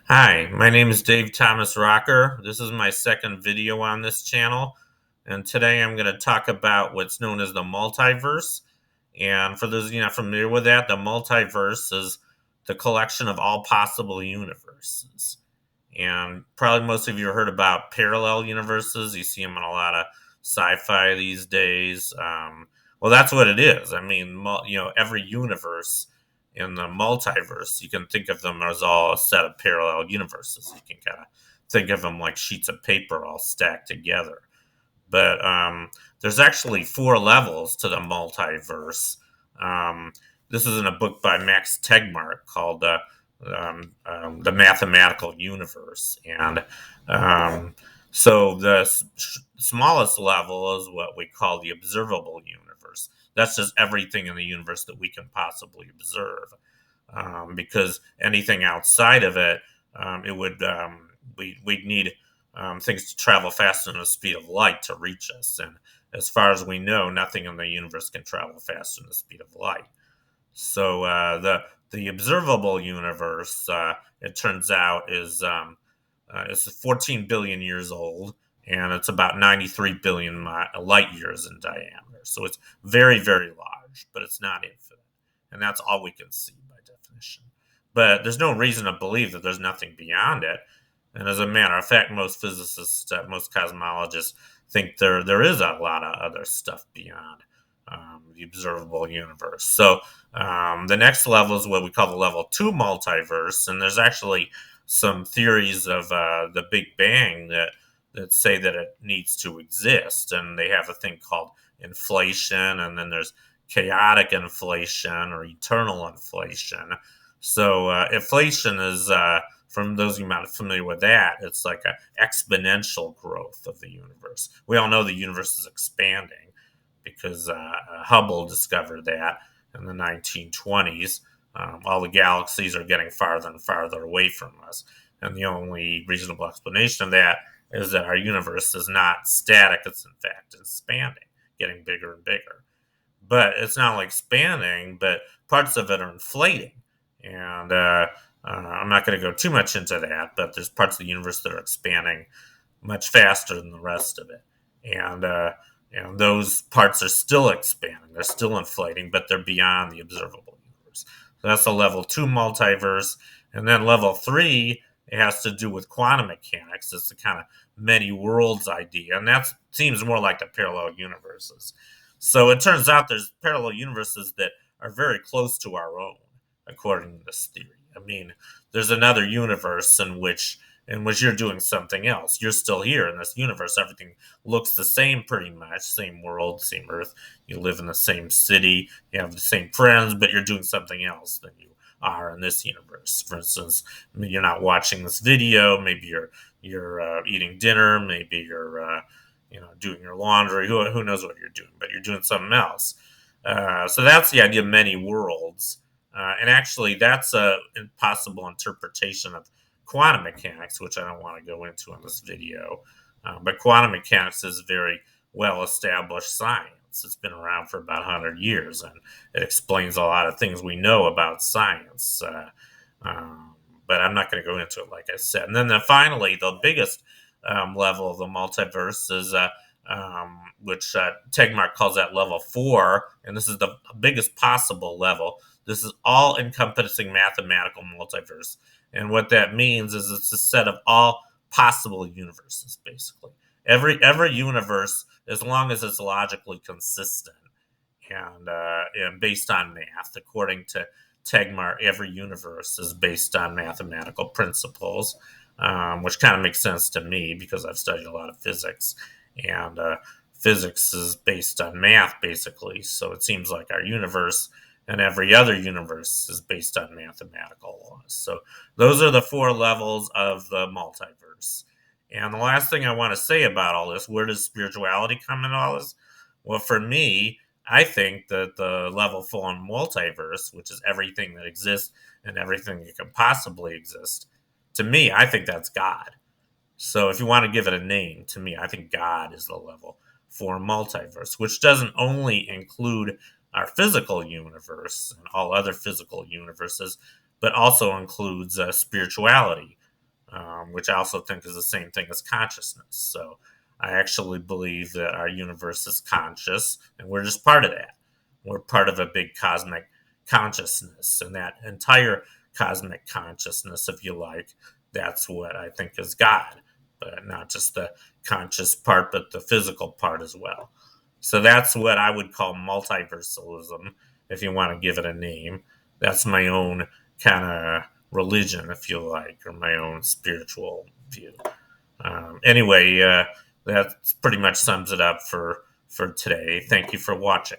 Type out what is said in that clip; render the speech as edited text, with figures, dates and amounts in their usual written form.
Hi, my name is Dave Thomas Rocker. This is my second video on this channel, and today I'm going to talk about what's known as the multiverse. And for those of you not familiar with that, the multiverse is the collection of all possible universes. And probably most of you have heard about parallel universes. You see them in a lot of sci-fi these days. Well, that's what it is. I mean, every universe in the multiverse, you can think of them as all a set of parallel universes. You can kind of think of them like sheets of paper all stacked together. But there's actually four levels to the multiverse. Um, this is in a book by Max Tegmark called The Mathematical Universe. And so the smallest level is what we call the observable universe. That's just everything in the universe that we can possibly observe. Because anything outside of it, it would we'd need things to travel faster than the speed of light to reach us. And as far as we know, nothing in the universe can travel faster than the speed of light. So the observable universe, it turns out, is 14 billion years old, and it's about 93 billion light years in diameter. So it's very, very large, but it's not infinite, and that's all we can see by definition. But there's no reason to believe that there's nothing beyond it. And as a matter of fact, most physicists, most cosmologists think there is a lot of other stuff beyond the observable universe. So the next level is what we call the level two multiverse, and there's actually some theories of the Big Bang that say that it needs to exist, and they have a thing called inflation, and then there's chaotic inflation or eternal inflation. So inflation is from those of you not familiar with that, it's like an exponential growth of the universe. We all know the universe is expanding because Hubble discovered that in the 1920s. All the galaxies are getting farther and farther away from us. And the only reasonable explanation of that is that our universe is not static, it's in fact expanding, getting bigger and bigger. But it's not like expanding, but parts of it are inflating. And I'm not going to go too much into that, but there's parts of the universe that are expanding much faster than the rest of it. And those parts are still expanding, they're still inflating, but they're beyond the observable universe. So that's a level two multiverse. And then level three, it has to do with quantum mechanics. It's the kind of many worlds idea, and that seems more like the parallel universes. So it turns out there's parallel universes that are very close to our own, according to this theory. I mean, there's another universe in which you're doing something else. You're still here in this universe. Everything looks the same pretty much. Same world, same Earth. You live in the same city. You have the same friends, but you're doing something else than you are in this universe. For instance, you're not watching this video. Maybe you're eating dinner. Maybe you're doing your laundry. Who knows what you're doing? But you're doing something else. So that's the idea of many worlds. And actually, that's a possible interpretation of quantum mechanics, which I don't want to go into in this video. But quantum mechanics is very well established science. It's been around for about 100 years, and it explains a lot of things we know about science. But I'm not going to go into it, like I said. And then finally, the biggest level of the multiverse is which Tegmark calls that level four, and this is the biggest possible level. This is all encompassing mathematical multiverse. And what that means is it's a set of all possible universes, basically. Every universe, as long as it's logically consistent and based on math, according to Tegmark, every universe is based on mathematical principles, which kind of makes sense to me because I've studied a lot of physics, and physics is based on math, basically. So it seems like our universe and every other universe is based on mathematical laws. So those are the four levels of the multiverse. And the last thing I want to say about all this, where does spirituality come in all this? Well, for me, I think that the level four multiverse, which is everything that exists and everything that can possibly exist, to me, I think that's God. So if you want to give it a name, to me, I think God is the level four multiverse, which doesn't only include our physical universe and all other physical universes, but also includes spirituality. which I also think is the same thing as consciousness. So I actually believe that our universe is conscious, and we're just part of that. We're part of a big cosmic consciousness, and that entire cosmic consciousness, if you like, that's what I think is God, but not just the conscious part, but the physical part as well. So that's what I would call multiversalism, if you want to give it a name. That's my own kind of religion, if you like, or my own spiritual view. Anyway, that pretty much sums it up for today. Thank you for watching.